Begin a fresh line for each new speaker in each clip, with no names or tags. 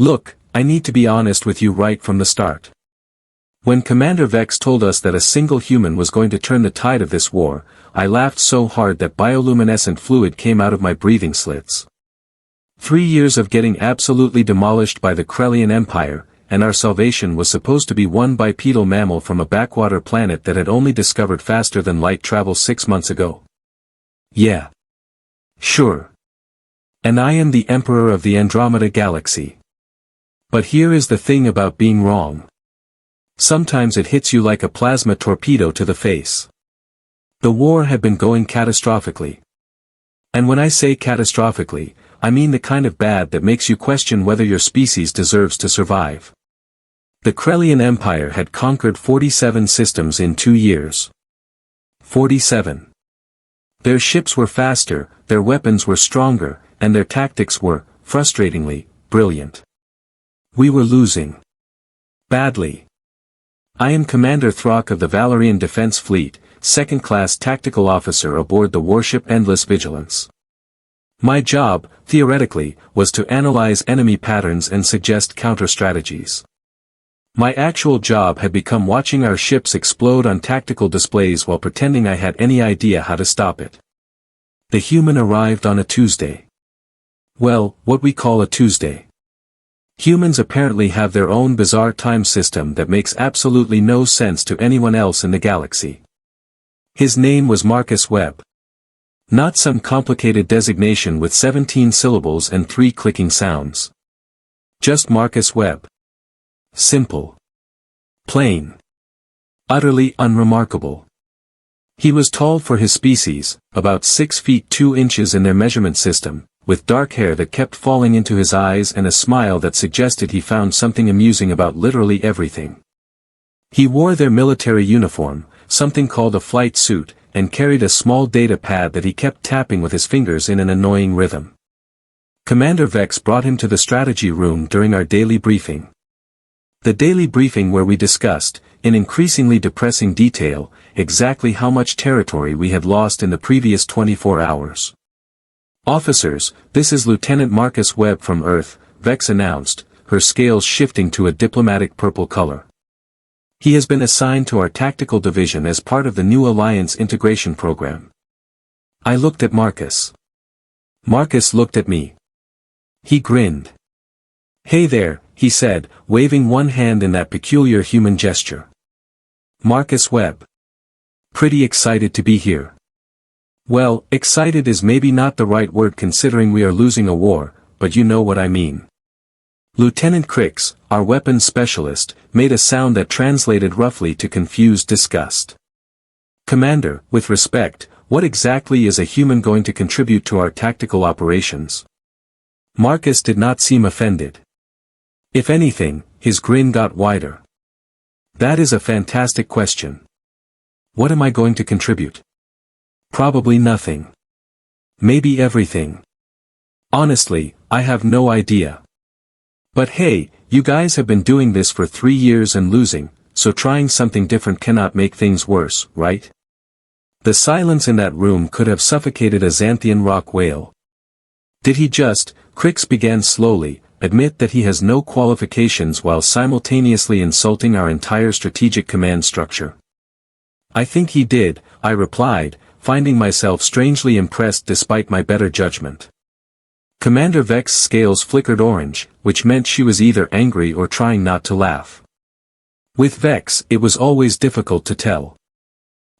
Look, I need to be honest with you right from the start. When Commander Vex told us that a single human was going to turn the tide of this war, I laughed so hard that bioluminescent fluid came out of my breathing slits. 3 years of getting absolutely demolished by the Krellian Empire, and our salvation was supposed to be one bipedal mammal from a backwater planet that had only discovered faster than light travel 6 months ago. Yeah. Sure. And I am the Emperor of the Andromeda Galaxy. But here is the thing about being wrong. Sometimes it hits you like a plasma torpedo to the face. The war had been going catastrophically. And when I say catastrophically, I mean the kind of bad that makes you question whether your species deserves to survive. The Krellian Empire had conquered 47 systems in 2 years. 47. Their ships were faster, their weapons were stronger, and their tactics were, frustratingly, brilliant. We were losing. Badly. I am Commander Throck of the Valerian Defense Fleet, second-class tactical officer aboard the warship Endless Vigilance. My job, theoretically, was to analyze enemy patterns and suggest counter-strategies. My actual job had become watching our ships explode on tactical displays while pretending I had any idea how to stop it. The human arrived on a Tuesday. Well, what we call a Tuesday. Humans apparently have their own bizarre time system that makes absolutely no sense to anyone else in the galaxy. His name was Marcus Webb. Not some complicated designation with 17 syllables and 3 clicking sounds. Just Marcus Webb. Simple. Plain. Utterly unremarkable. He was tall for his species, about 6 feet 2 inches in their measurement system, with dark hair that kept falling into his eyes and a smile that suggested he found something amusing about literally everything. He wore their military uniform, something called a flight suit, and carried a small data pad that he kept tapping with his fingers in an annoying rhythm. Commander Vex brought him to the strategy room during our daily briefing. The daily briefing where we discussed, in increasingly depressing detail, exactly how much territory we had lost in the previous 24 hours. "Officers, this is Lieutenant Marcus Webb from Earth," Vex announced, her scales shifting to a diplomatic purple color. "He has been assigned to our tactical division as part of the new Alliance integration program." I looked at Marcus. Marcus looked at me. He grinned. "Hey there," he said, waving one hand in that peculiar human gesture. "Marcus Webb. Pretty excited to be here." Well, excited is maybe not the right word considering we are losing a war, but you know what I mean. Lieutenant Crix, our weapons specialist, made a sound that translated roughly to confused disgust. "Commander, with respect, what exactly is a human going to contribute to our tactical operations?" Marcus did not seem offended. If anything, his grin got wider. "That is a fantastic question. What am I going to contribute? Probably nothing. Maybe everything. Honestly, I have no idea. But hey, you guys have been doing this for 3 years and losing, so trying something different cannot make things worse, right?" The silence in that room could have suffocated a Xanthian rock whale. "Did he just," Crix began slowly, "admit that he has no qualifications while simultaneously insulting our entire strategic command structure?" "I think he did," I replied, finding myself strangely impressed despite my better judgment. Commander Vex's scales flickered orange, which meant she was either angry or trying not to laugh. With Vex, it was always difficult to tell.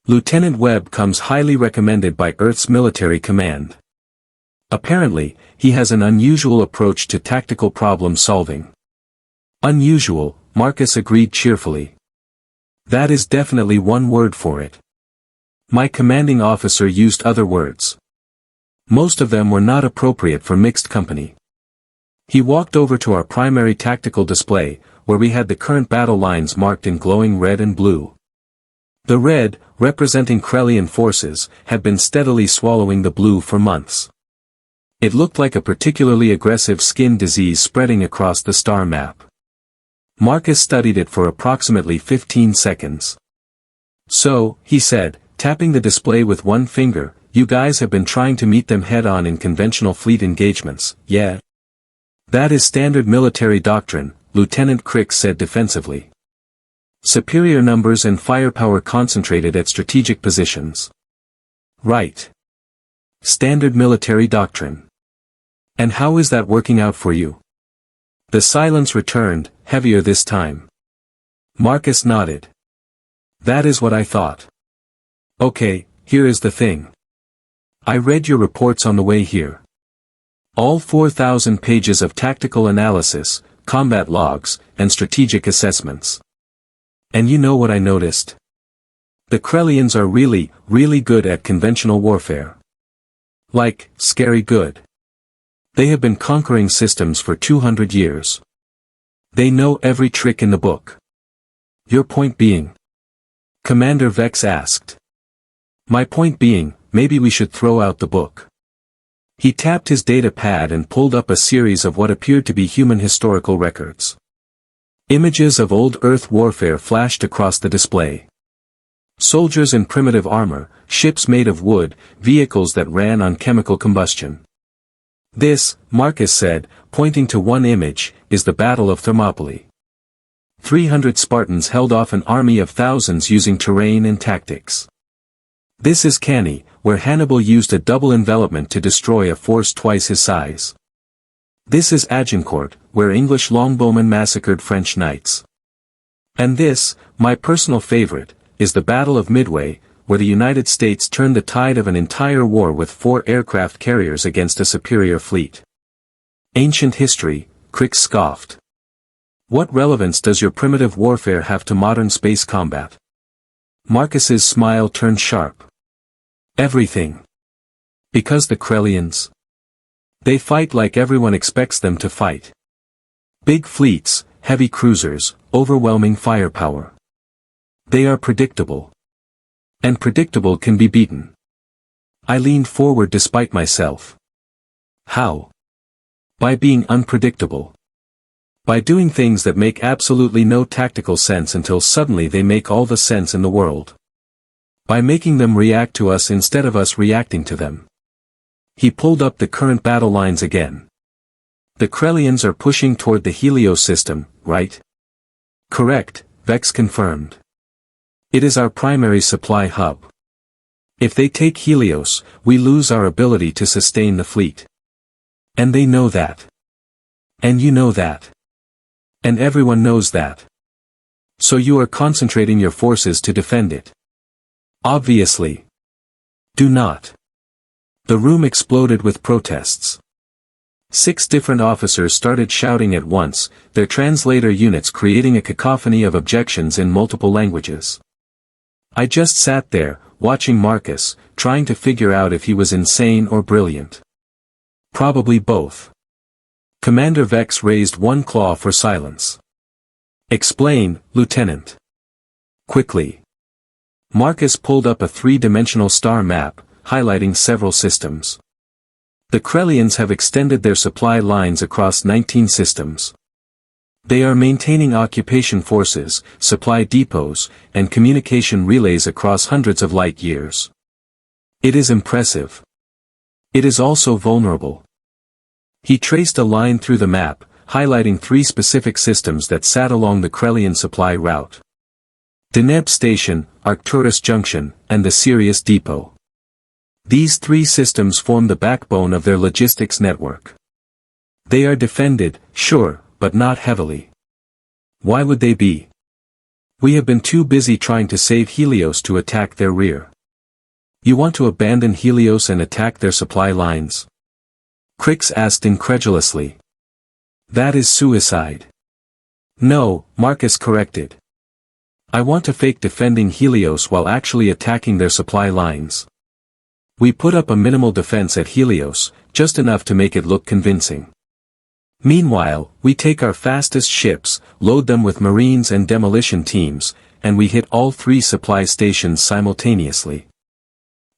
Lieutenant Webb comes highly recommended by Earth's military command. Apparently, he has an unusual approach to tactical problem solving. Unusual, Marcus agreed cheerfully. That is definitely one word for it. My commanding officer used other words. Most of them were not appropriate for mixed company. He walked over to our primary tactical display, where we had the current battle lines marked in glowing red and blue. The red, representing Krellian forces, had been steadily swallowing the blue for months. It looked like a particularly aggressive skin disease spreading across the star map. Marcus studied it for approximately 15 seconds. "So," he said, tapping the display with one finger, "you guys have been trying to meet them head-on in conventional fleet engagements, yeah?" That is standard military doctrine, Lieutenant Crick said defensively. Superior numbers and firepower concentrated at strategic positions. Right. Standard military doctrine. And how is that working out for you? The silence returned, heavier this time. Marcus nodded. That is what I thought. Okay, here is the thing. I read your reports on the way here. All 4,000 pages of tactical analysis, combat logs, and strategic assessments. And you know what I noticed? The Krellians are really, really good at conventional warfare. Like, scary good. They have been conquering systems for 200 years. They know every trick in the book. Your point being? Commander Vex asked. My point being, maybe we should throw out the book. He tapped his data pad and pulled up a series of what appeared to be human historical records. Images of old Earth warfare flashed across the display. Soldiers in primitive armor, ships made of wood, vehicles that ran on chemical combustion. This, Marcus said, pointing to one image, is the Battle of Thermopylae. 300 Spartans held off an army of thousands using terrain and tactics. This is Cannae, where Hannibal used a double envelopment to destroy a force twice his size. This is Agincourt, where English longbowmen massacred French knights. And this, my personal favorite, is the Battle of Midway, where the United States turned the tide of an entire war with 4 aircraft carriers against a superior fleet. Ancient history, Crick scoffed. What relevance does your primitive warfare have to modern space combat? Marcus's smile turned sharp. Everything. Because the Krellians. They fight like everyone expects them to fight. Big fleets, heavy cruisers, overwhelming firepower. They are predictable. And predictable can be beaten. I leaned forward despite myself. How? By being unpredictable. By doing things that make absolutely no tactical sense until suddenly they make all the sense in the world. By making them react to us instead of us reacting to them. He pulled up the current battle lines again. The Krellians are pushing toward the Helios system, right? Correct, Vex confirmed. It is our primary supply hub. If they take Helios, we lose our ability to sustain the fleet. And they know that. And you know that. And everyone knows that. So you are concentrating your forces to defend it. Obviously. Do not. The room exploded with protests. 6 different officers started shouting at once, their translator units creating a cacophony of objections in multiple languages. I just sat there, watching Marcus, trying to figure out if he was insane or brilliant. Probably both. Commander Vex raised one claw for silence. Explain, Lieutenant. Quickly. Marcus pulled up a 3-dimensional star map, highlighting several systems. The Krellians have extended their supply lines across 19 systems. They are maintaining occupation forces, supply depots, and communication relays across hundreds of light years. It is impressive. It is also vulnerable. He traced a line through the map, highlighting 3 specific systems that sat along the Krellian supply route. Deneb Station, Arcturus Junction, and the Sirius Depot. These 3 systems form the backbone of their logistics network. They are defended, sure, but not heavily. Why would they be? We have been too busy trying to save Helios to attack their rear. You want to abandon Helios and attack their supply lines? Crix asked incredulously. That is suicide. No, Marcus corrected. I want to fake defending Helios while actually attacking their supply lines. We put up a minimal defense at Helios, just enough to make it look convincing. Meanwhile, we take our fastest ships, load them with marines and demolition teams, and we hit all 3 supply stations simultaneously.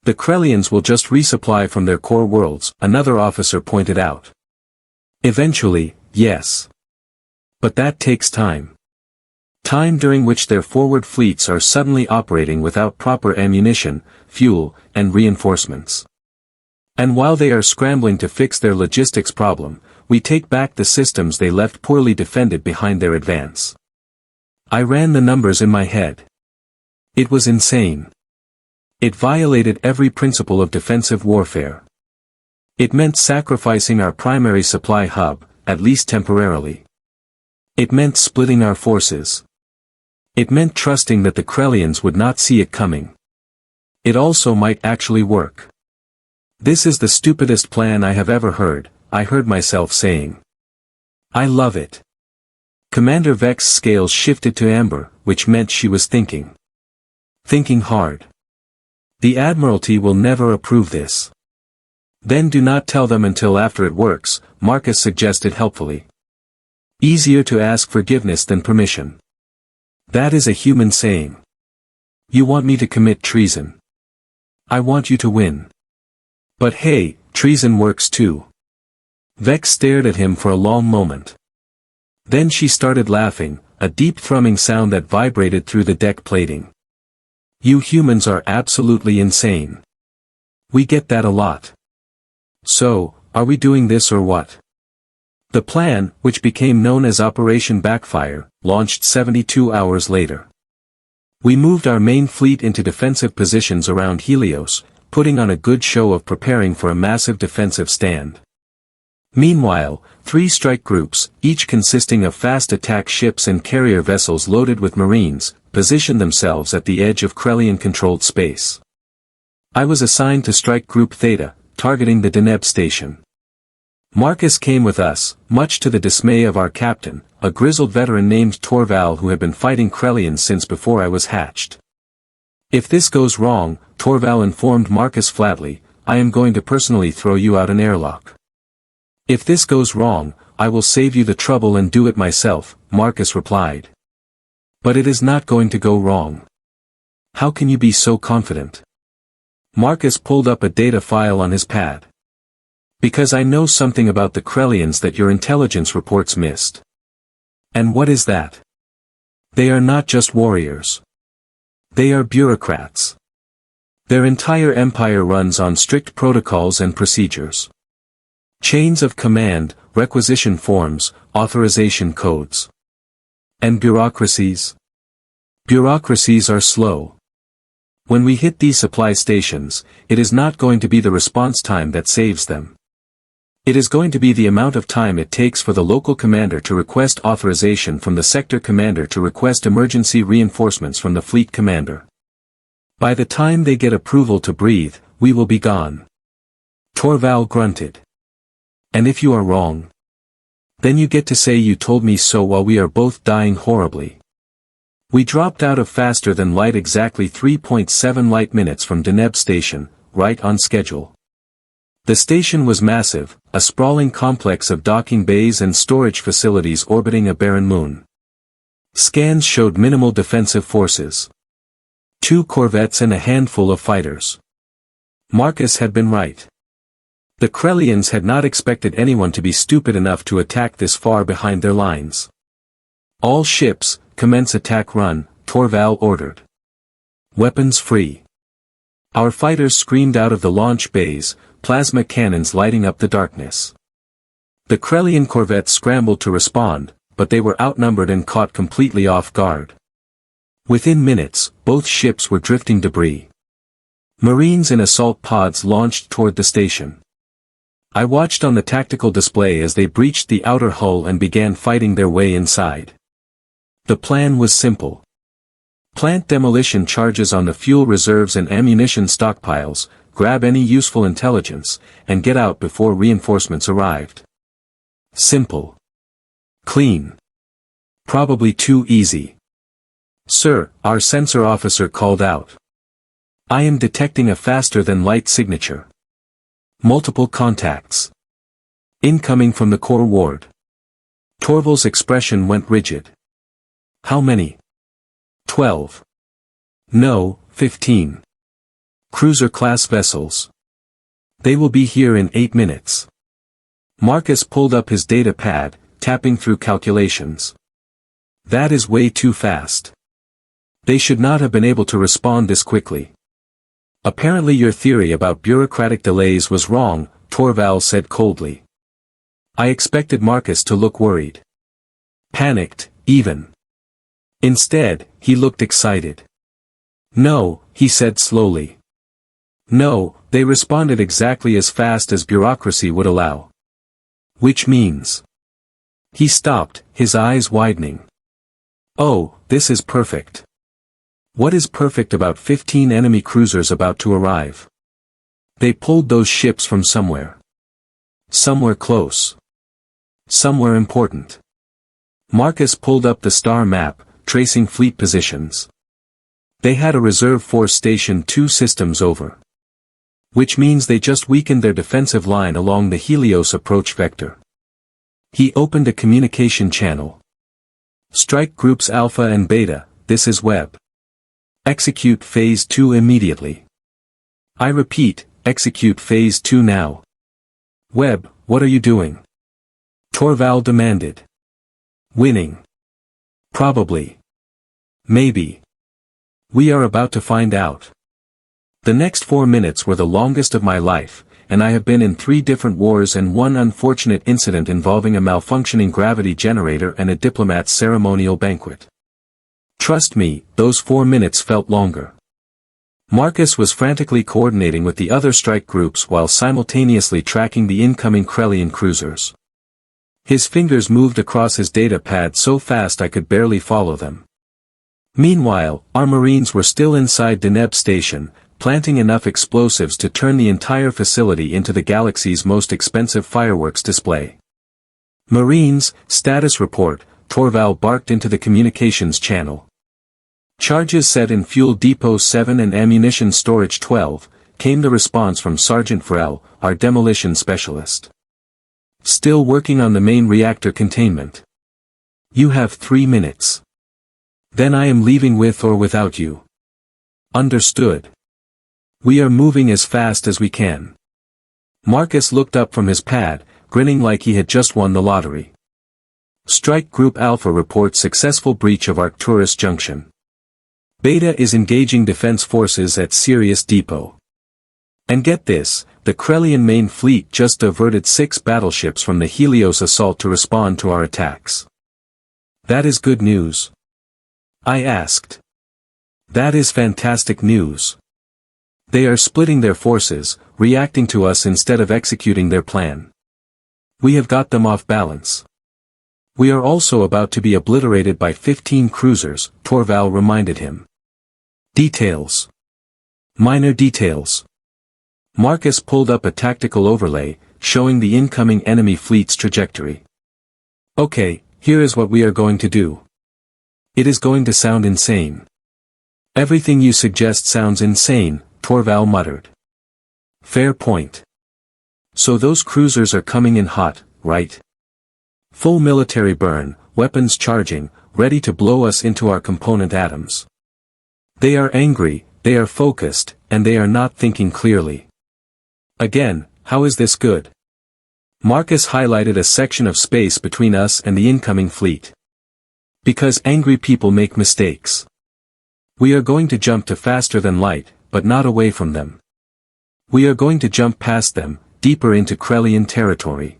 The Krellians will just resupply from their core worlds, another officer pointed out. Eventually, yes. But that takes time. Time during which their forward fleets are suddenly operating without proper ammunition, fuel, and reinforcements. And while they are scrambling to fix their logistics problem, we take back the systems they left poorly defended behind their advance. I ran the numbers in my head. It was insane. It violated every principle of defensive warfare. It meant sacrificing our primary supply hub, at least temporarily. It meant splitting our forces. It meant trusting that the Krellians would not see it coming. It also might actually work. This is the stupidest plan I have ever heard, I heard myself saying. I love it. Commander Vex's scales shifted to amber, which meant she was thinking. Thinking hard. The Admiralty will never approve this. Then do not tell them until after it works, Marcus suggested helpfully. Easier to ask forgiveness than permission. That is a human saying. You want me to commit treason. I want you to win. But hey, treason works too. Vex stared at him for a long moment. Then she started laughing, a deep thrumming sound that vibrated through the deck plating. You humans are absolutely insane. We get that a lot. So, are we doing this or what? The plan, which became known as Operation Backfire, launched 72 hours later. We moved our main fleet into defensive positions around Helios, putting on a good show of preparing for a massive defensive stand. Meanwhile, 3 strike groups, each consisting of fast attack ships and carrier vessels loaded with Marines, positioned themselves at the edge of Krellian-controlled space. I was assigned to Strike Group Theta, targeting the Deneb station. Marcus came with us, much to the dismay of our captain, a grizzled veteran named Torval who had been fighting Krellians since before I was hatched. If this goes wrong, Torval informed Marcus flatly, I am going to personally throw you out an airlock. If this goes wrong, I will save you the trouble and do it myself, Marcus replied. But it is not going to go wrong. How can you be so confident? Marcus pulled up a data file on his pad. Because I know something about the Krellians that your intelligence reports missed. And what is that? They are not just warriors. They are bureaucrats. Their entire empire runs on strict protocols and procedures. Chains of command, requisition forms, authorization codes. And bureaucracies? Bureaucracies are slow. When we hit these supply stations, it is not going to be the response time that saves them. It is going to be the amount of time it takes for the local commander to request authorization from the sector commander to request emergency reinforcements from the fleet commander. By the time they get approval to breathe, we will be gone. Torval grunted. And if you are wrong? Then you get to say you told me so while we are both dying horribly. We dropped out of faster than light exactly 3.7 light minutes from Deneb station, right on schedule. The station was massive, a sprawling complex of docking bays and storage facilities orbiting a barren moon. Scans showed minimal defensive forces. 2 corvettes and a handful of fighters. Marcus had been right. The Krellians had not expected anyone to be stupid enough to attack this far behind their lines. All ships, commence attack run, Torval ordered. Weapons free. Our fighters screamed out of the launch bays, plasma cannons lighting up the darkness. The Krellian corvettes scrambled to respond, but they were outnumbered and caught completely off guard. Within minutes, both ships were drifting debris. Marines in assault pods launched toward the station. I watched on the tactical display as they breached the outer hull and began fighting their way inside. The plan was simple. Plant demolition charges on the fuel reserves and ammunition stockpiles, grab any useful intelligence, and get out before reinforcements arrived. Simple. Clean. Probably too easy. Sir, our sensor officer called out. I am detecting a faster-than-light signature. Multiple contacts. Incoming from the core ward. Torval's expression went rigid. How many? 12. No, 15. Cruiser-class vessels. They will be here in 8 minutes. Marcus pulled up his data pad, tapping through calculations. That is way too fast. They should not have been able to respond this quickly. Apparently your theory about bureaucratic delays was wrong, Torval said coldly. I expected Marcus to look worried. Panicked, even. Instead, he looked excited. "No," he said slowly. "No," they responded exactly as fast as bureaucracy would allow. "Which means..." He stopped, his eyes widening. "Oh, this is perfect." "What is perfect about 15 enemy cruisers about to arrive?" "They pulled those ships from somewhere. Somewhere close. Somewhere important." Marcus pulled up the star map, tracing fleet positions. They had a reserve force stationed 2 systems over. Which means they just weakened their defensive line along the Helios approach vector. He opened a communication channel. "Strike Groups Alpha and Beta, this is Webb. Execute Phase 2 immediately. I repeat, execute Phase 2 now." "Webb, what are you doing?" Torval demanded. "Winning. Probably. Maybe. We are about to find out." The next 4 minutes were the longest of my life, and I have been in 3 different wars and 1 unfortunate incident involving a malfunctioning gravity generator and a diplomat's ceremonial banquet. Trust me, those 4 minutes felt longer. Marcus was frantically coordinating with the other strike groups while simultaneously tracking the incoming Krellian cruisers. His fingers moved across his data pad so fast I could barely follow them. Meanwhile, our Marines were still inside Deneb Station, planting enough explosives to turn the entire facility into the galaxy's most expensive fireworks display. "Marines, status report," Torval barked into the communications channel. "Charges set in Fuel Depot 7 and Ammunition Storage 12, came the response from Sergeant Frel, our demolition specialist. "Still working on the main reactor containment. You have 3 minutes. Then I am leaving with or without you." "Understood. We are moving as fast as we can." Marcus looked up from his pad, grinning like he had just won the lottery. "Strike Group Alpha reports successful breach of Arcturus Junction. Beta is engaging defense forces at Sirius Depot. And get this, the Krellian main fleet just diverted 6 battleships from the Helios assault to respond to our attacks." "That is good news?" I asked. "That is fantastic news. They are splitting their forces, reacting to us instead of executing their plan. We have got them off balance. We are also about to be obliterated by 15 cruisers," Torval reminded him. "Details. Minor details." Marcus pulled up a tactical overlay, showing the incoming enemy fleet's trajectory. "Okay, here is what we are going to do. It is going to sound insane." "Everything you suggest sounds insane," Torval muttered. "Fair point. So those cruisers are coming in hot, right? Full military burn, weapons charging, ready to blow us into our component atoms. They are angry, they are focused, and they are not thinking clearly. Again, how is this good?" Marcus highlighted a section of space between us and the incoming fleet. "Because angry people make mistakes. We are going to jump to faster than light, but not away from them. We are going to jump past them, deeper into Krellian territory."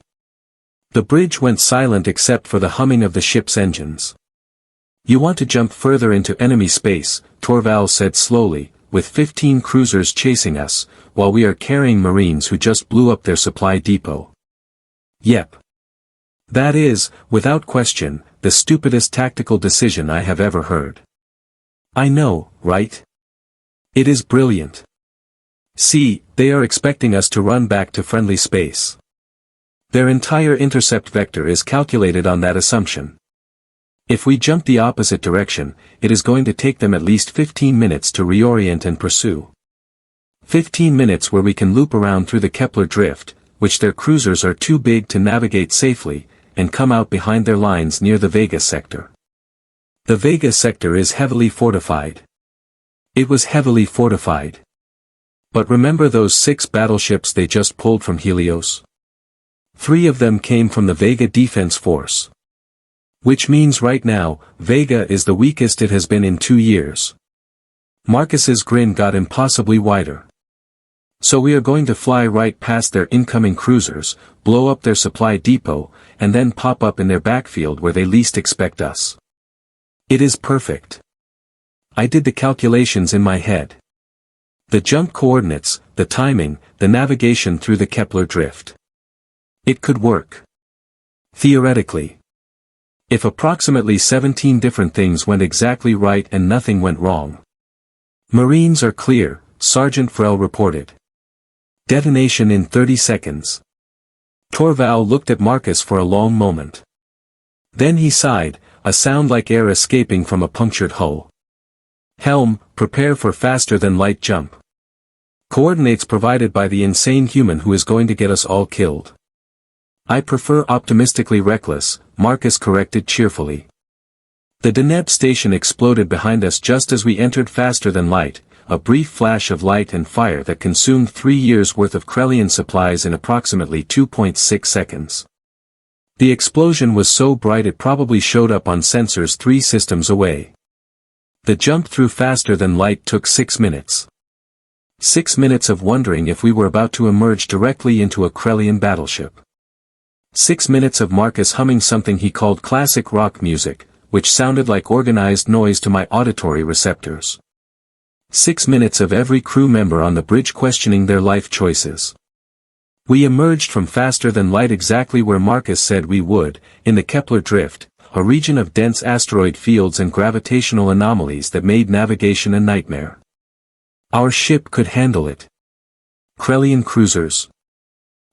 The bridge went silent except for the humming of the ship's engines. "You want to jump further into enemy space," Torval said slowly, "with 15 cruisers chasing us, while we are carrying Marines who just blew up their supply depot." "Yep. That is, without question, the stupidest tactical decision I have ever heard." "I know, right? It is brilliant. See, they are expecting us to run back to friendly space. Their entire intercept vector is calculated on that assumption. If we jump the opposite direction, it is going to take them at least 15 minutes to reorient and pursue. 15 minutes where we can loop around through the Kepler drift, which their cruisers are too big to navigate safely, and come out behind their lines near the Vega sector. The Vega sector is heavily fortified. It was heavily fortified. But remember those 6 battleships they just pulled from Helios? 3 of them came from the Vega Defense Force. Which means right now, Vega is the weakest it has been in 2 years. Marcus's grin got impossibly wider. So we are going to fly right past their incoming cruisers, blow up their supply depot, and then pop up in their backfield where they least expect us. It is perfect. I did the calculations in my head. The jump coordinates, the timing, the navigation through the Kepler drift. It could work. Theoretically. If approximately 17 different things went exactly right and nothing went wrong. Marines are clear, Sergeant Frell reported. Detonation in 30 seconds. Torval looked at Marcus for a long moment. Then he sighed, a sound like air escaping from a punctured hull. Helm, prepare for faster-than-light jump. Coordinates provided by the insane human who is going to get us all killed. I prefer optimistically reckless, Marcus corrected cheerfully. The Deneb station exploded behind us just as we entered faster-than-light, a brief flash of light and fire that consumed 3 years' worth of Krellian supplies in approximately 2.6 seconds. The explosion was so bright it probably showed up on sensors 3 systems away. The jump through faster-than-light took 6 minutes. 6 minutes of wondering if we were about to emerge directly into a Krellian battleship. 6 minutes of Marcus humming something he called classic rock music, which sounded like organized noise to my auditory receptors. 6 minutes of every crew member on the bridge questioning their life choices. We emerged from faster-than-light exactly where Marcus said we would, in the Kepler drift, a region of dense asteroid fields and gravitational anomalies that made navigation a nightmare. Our ship could handle it. Krellian cruisers.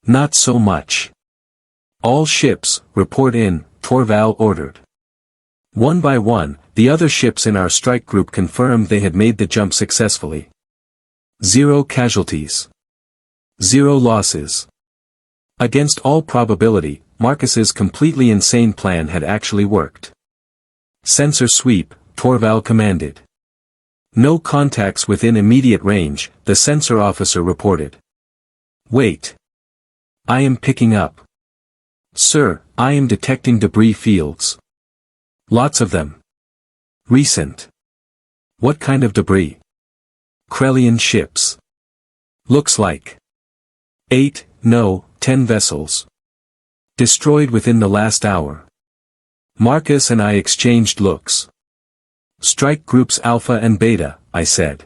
Not so much. All ships, report in, Torval ordered. One by one, the other ships in our strike group confirmed they had made the jump successfully. 0 casualties. 0 losses. Against all probability, Marcus's completely insane plan had actually worked. Sensor sweep, Torval commanded. No contacts within immediate range, the sensor officer reported. Wait. I am picking up. Sir, I am detecting debris fields. Lots of them. Recent. What kind of debris? Krellian ships. Looks like 8, no, 10 vessels. Destroyed within the last hour. Marcus and I exchanged looks. Strike groups Alpha and Beta, I said.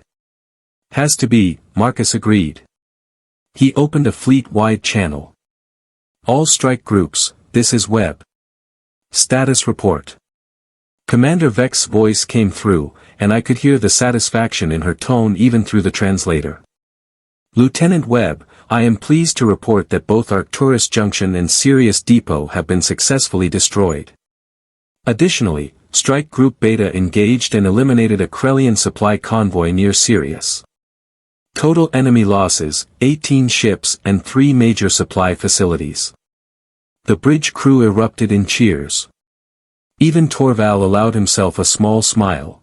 Has to be, Marcus agreed. He opened a fleet-wide channel. All strike groups, this is Webb. Status report. Commander Vex's voice came through, and I could hear the satisfaction in her tone even through the translator. Lieutenant Webb, I am pleased to report that both Arcturus Junction and Sirius Depot have been successfully destroyed. Additionally, Strike Group Beta engaged and eliminated a Krellian supply convoy near Sirius. Total enemy losses, 18 ships and 3 major supply facilities. The bridge crew erupted in cheers. Even Torval allowed himself a small smile.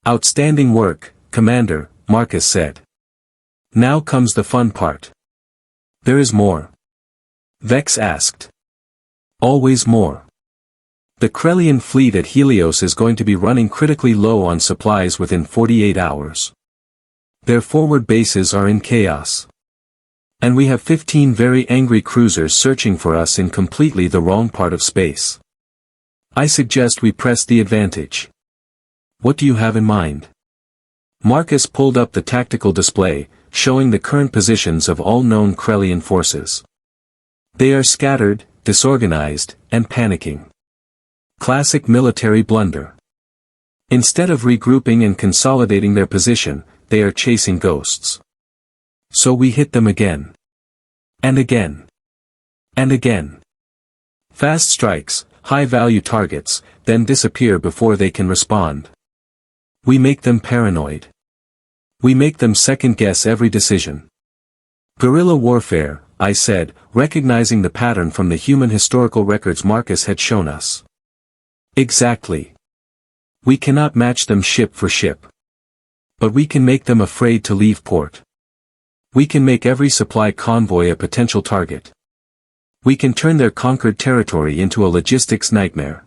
Outstanding work, Commander, Marcus said. Now comes the fun part. There is more. Vex asked. Always more. The Krellian fleet at Helios is going to be running critically low on supplies within 48 hours. Their forward bases are in chaos. And we have 15 very angry cruisers searching for us in completely the wrong part of space. I suggest we press the advantage. What do you have in mind? Marcus pulled up the tactical display, showing the current positions of all known Krellian forces. They are scattered, disorganized, and panicking. Classic military blunder. Instead of regrouping and consolidating their position, they are chasing ghosts. So we hit them again. And again. And again. Fast strikes, high-value targets, then disappear before they can respond. We make them paranoid. We make them second-guess every decision. Guerrilla warfare, I said, recognizing the pattern from the human historical records Marcus had shown us. Exactly. We cannot match them ship for ship. But we can make them afraid to leave port. We can make every supply convoy a potential target. We can turn their conquered territory into a logistics nightmare.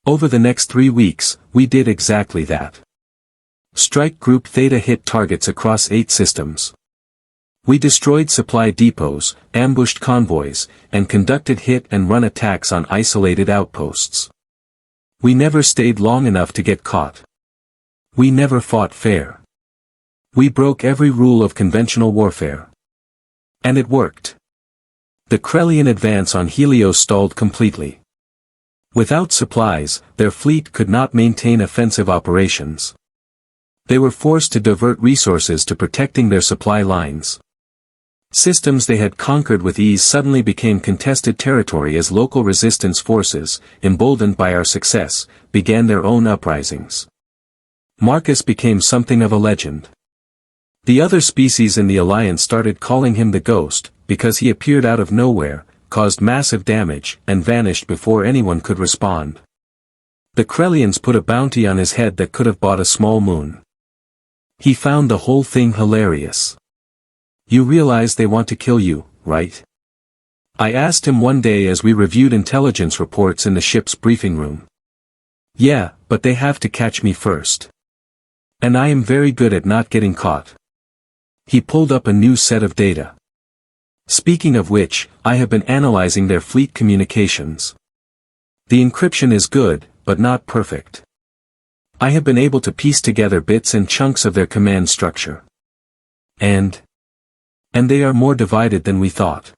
Over the next 3 weeks, we did exactly that. Strike Group Theta hit targets across 8 systems. We destroyed supply depots, ambushed convoys, and conducted hit-and-run attacks on isolated outposts. We never stayed long enough to get caught. We never fought fair. We broke every rule of conventional warfare. And it worked. The Krellian advance on Helios stalled completely. Without supplies, their fleet could not maintain offensive operations. They were forced to divert resources to protecting their supply lines. Systems they had conquered with ease suddenly became contested territory as local resistance forces, emboldened by our success, began their own uprisings. Marcus became something of a legend. The other species in the Alliance started calling him the Ghost, because he appeared out of nowhere, caused massive damage, and vanished before anyone could respond. The Krellians put a bounty on his head that could have bought a small moon. He found the whole thing hilarious. You realize they want to kill you, right? I asked him one day as we reviewed intelligence reports in the ship's briefing room. Yeah, but they have to catch me first. And I am very good at not getting caught. He pulled up a new set of data. Speaking of which, I have been analyzing their fleet communications. The encryption is good, but not perfect. I have been able to piece together bits and chunks of their command structure. And they are more divided than we thought.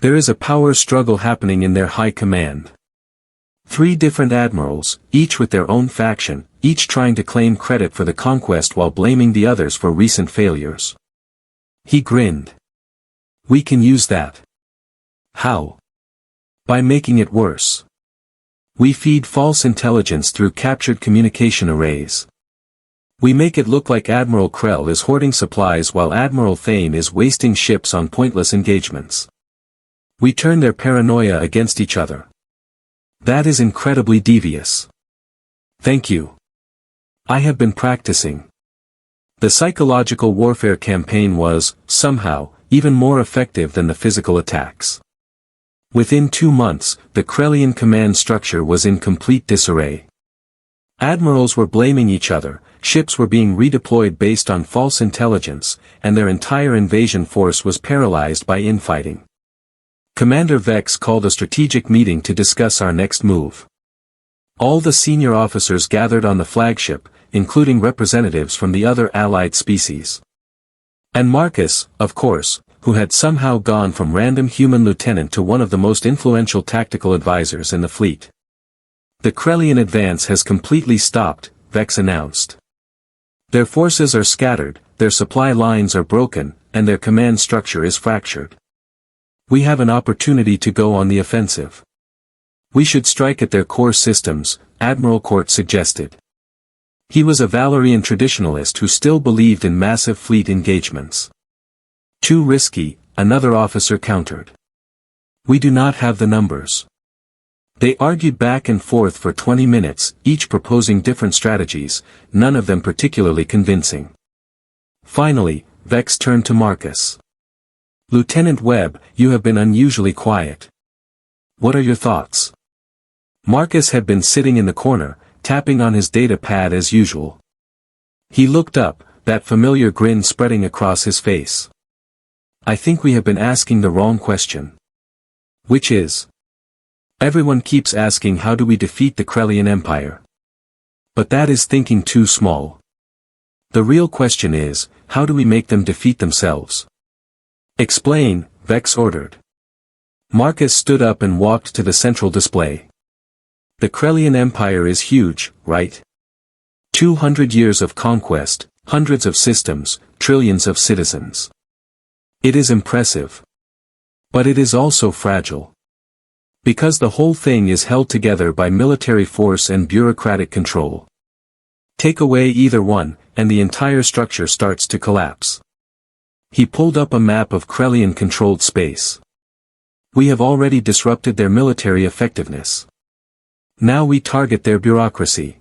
There is a power struggle happening in their high command. 3 different admirals, each with their own faction, each trying to claim credit for the conquest while blaming the others for recent failures. He grinned. We can use that. How? By making it worse. We feed false intelligence through captured communication arrays. We make it look like Admiral Krell is hoarding supplies while Admiral Thane is wasting ships on pointless engagements. We turn their paranoia against each other. That is incredibly devious. Thank you. I have been practicing. The psychological warfare campaign was, somehow, even more effective than the physical attacks. Within 2 months, the Krellian command structure was in complete disarray. Admirals were blaming each other, ships were being redeployed based on false intelligence, and their entire invasion force was paralyzed by infighting. Commander Vex called a strategic meeting to discuss our next move. All the senior officers gathered on the flagship, including representatives from the other allied species. And Marcus, of course, who had somehow gone from random human lieutenant to one of the most influential tactical advisors in the fleet. The Krellian advance has completely stopped, Vex announced. Their forces are scattered, their supply lines are broken, and their command structure is fractured. We have an opportunity to go on the offensive. We should strike at their core systems, Admiral Court suggested. He was a Valerian traditionalist who still believed in massive fleet engagements. Too risky, another officer countered. We do not have the numbers. They argued back and forth for 20 minutes, each proposing different strategies, none of them particularly convincing. Finally, Vex turned to Marcus. Lieutenant Webb, you have been unusually quiet. What are your thoughts? Marcus had been sitting in the corner, tapping on his data pad as usual. He looked up, that familiar grin spreading across his face. I think we have been asking the wrong question. Which is? Everyone keeps asking how do we defeat the Krellian Empire. But that is thinking too small. The real question is, how do we make them defeat themselves? Explain, Vex ordered. Marcus stood up and walked to the central display. The Krellian Empire is huge, right? 200 years of conquest, hundreds of systems, trillions of citizens. It is impressive. But it is also fragile. Because the whole thing is held together by military force and bureaucratic control. Take away either one, and the entire structure starts to collapse. He pulled up a map of Krellian-controlled space. We have already disrupted their military effectiveness. Now we target their bureaucracy.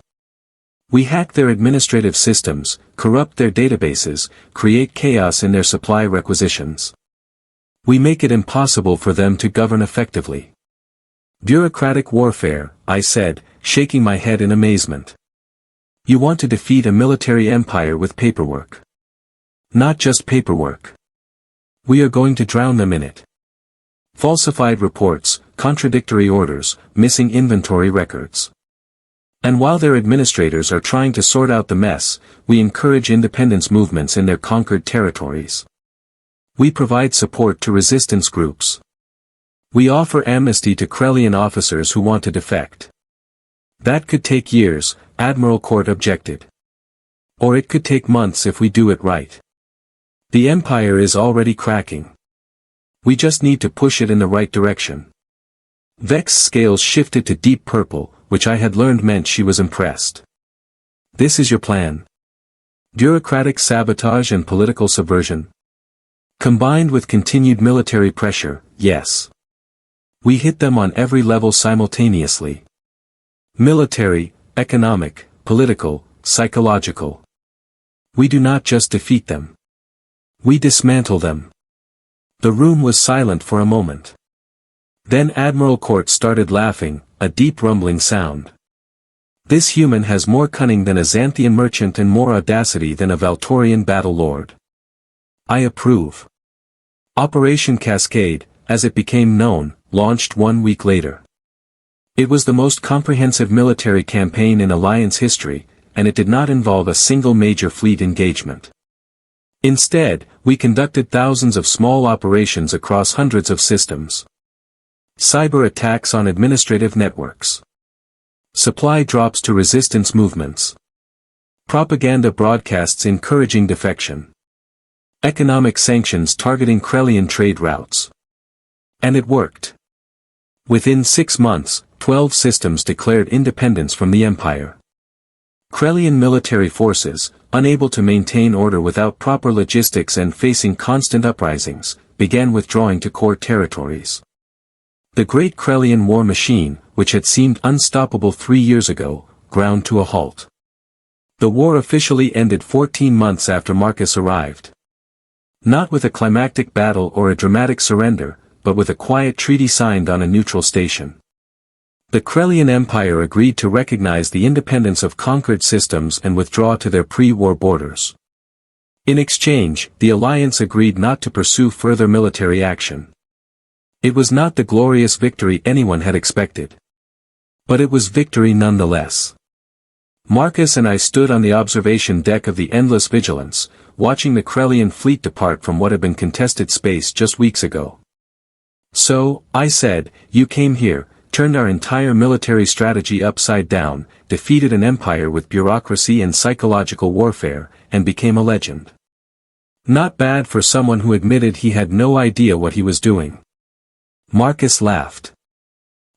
We hack their administrative systems, corrupt their databases, create chaos in their supply requisitions. We make it impossible for them to govern effectively. Bureaucratic warfare, I said, shaking my head in amazement. You want to defeat a military empire with paperwork. Not just paperwork. We are going to drown them in it. Falsified reports, contradictory orders, missing inventory records. And while their administrators are trying to sort out the mess, we encourage independence movements in their conquered territories. We provide support to resistance groups. We offer amnesty to Krellian officers who want to defect. That could take years, Admiral Court objected. Or it could take months if we do it right. The Empire is already cracking. We just need to push it in the right direction. Vex's scales shifted to deep purple, which I had learned meant she was impressed. This is your plan? Bureaucratic sabotage and political subversion? Combined with continued military pressure, yes. We hit them on every level simultaneously. Military, economic, political, psychological. We do not just defeat them. We dismantle them. The room was silent for a moment. Then Admiral Court started laughing, a deep rumbling sound. This human has more cunning than a Xanthian merchant and more audacity than a Valtorian battle lord. I approve. Operation Cascade, as it became known, launched 1 week later. It was the most comprehensive military campaign in Alliance history, and it did not involve a single major fleet engagement. Instead, we conducted thousands of small operations across hundreds of systems. Cyber attacks on administrative networks. Supply drops to resistance movements. Propaganda broadcasts encouraging defection. Economic sanctions targeting Krellian trade routes. And it worked. Within 6 months, 12 systems declared independence from the Empire. Krellian military forces, unable to maintain order without proper logistics and facing constant uprisings, began withdrawing to core territories. The great Krellian war machine, which had seemed unstoppable 3 years ago, ground to a halt. The war officially ended 14 months after Marcus arrived. Not with a climactic battle or a dramatic surrender, but with a quiet treaty signed on a neutral station. The Krellian Empire agreed to recognize the independence of conquered systems and withdraw to their pre-war borders. In exchange, the Alliance agreed not to pursue further military action. It was not the glorious victory anyone had expected. But it was victory nonetheless. Marcus and I stood on the observation deck of the Endless Vigilance, watching the Krellian fleet depart from what had been contested space just weeks ago. So, I said, you came here, turned our entire military strategy upside down, defeated an empire with bureaucracy and psychological warfare, and became a legend. Not bad for someone who admitted he had no idea what he was doing. Marcus laughed.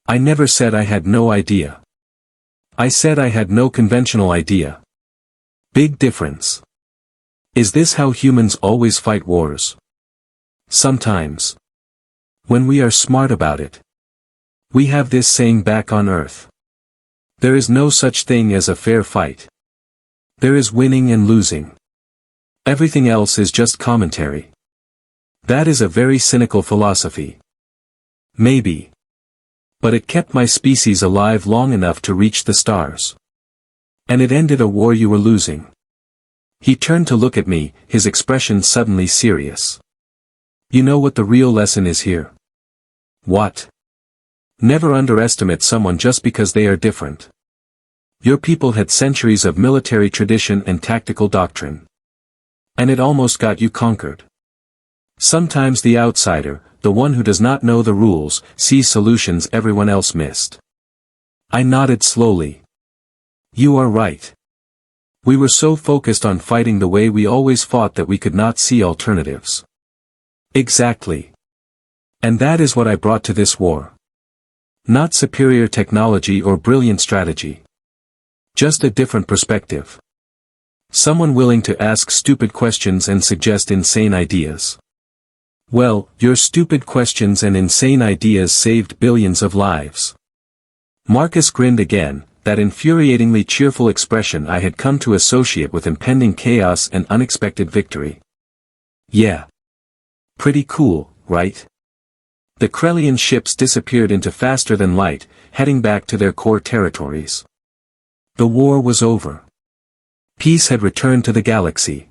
I never said I had no idea. I said I had no conventional idea. Big difference. Is this how humans always fight wars? Sometimes. When we are smart about it. We have this saying back on Earth. There is no such thing as a fair fight. There is winning and losing. Everything else is just commentary. That is a very cynical philosophy. Maybe. But it kept my species alive long enough to reach the stars. And it ended a war you were losing. He turned to look at me, his expression suddenly serious. You know what the real lesson is here? What? Never underestimate someone just because they are different. Your people had centuries of military tradition and tactical doctrine. And it almost got you conquered. Sometimes the outsider, the one who does not know the rules, sees solutions everyone else missed. I nodded slowly. You are right. We were so focused on fighting the way we always fought that we could not see alternatives. Exactly. And that is what I brought to this war. Not superior technology or brilliant strategy. Just a different perspective. Someone willing to ask stupid questions and suggest insane ideas. Well, your stupid questions and insane ideas saved billions of lives. Marcus grinned again, that infuriatingly cheerful expression I had come to associate with impending chaos and unexpected victory. Yeah. Pretty cool, right? The Krellian ships disappeared into faster than light, heading back to their core territories. The war was over. Peace had returned to the galaxy.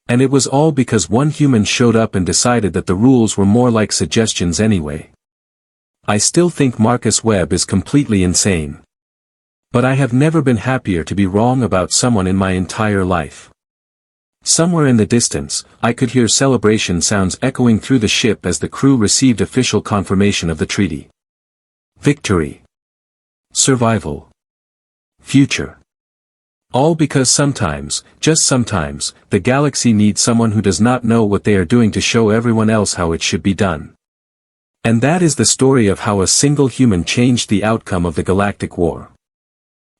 And it was all because one human showed up and decided that the rules were more like suggestions anyway. I still think Marcus Webb is completely insane. But I have never been happier to be wrong about someone in my entire life. Somewhere in the distance, I could hear celebration sounds echoing through the ship as the crew received official confirmation of the treaty. Victory. Survival. Future. All because sometimes, just sometimes, the galaxy needs someone who does not know what they are doing to show everyone else how it should be done. And that is the story of how a single human changed the outcome of the Galactic War.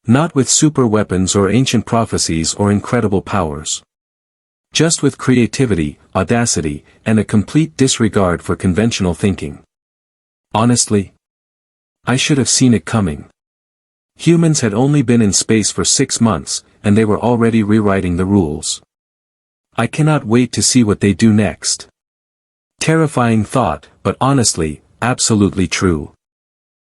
Not with super weapons or ancient prophecies or incredible powers. Just with creativity, audacity, and a complete disregard for conventional thinking. Honestly, I should have seen it coming. Humans had only been in space for 6 months, and they were already rewriting the rules. I cannot wait to see what they do next. Terrifying thought, but honestly, absolutely true.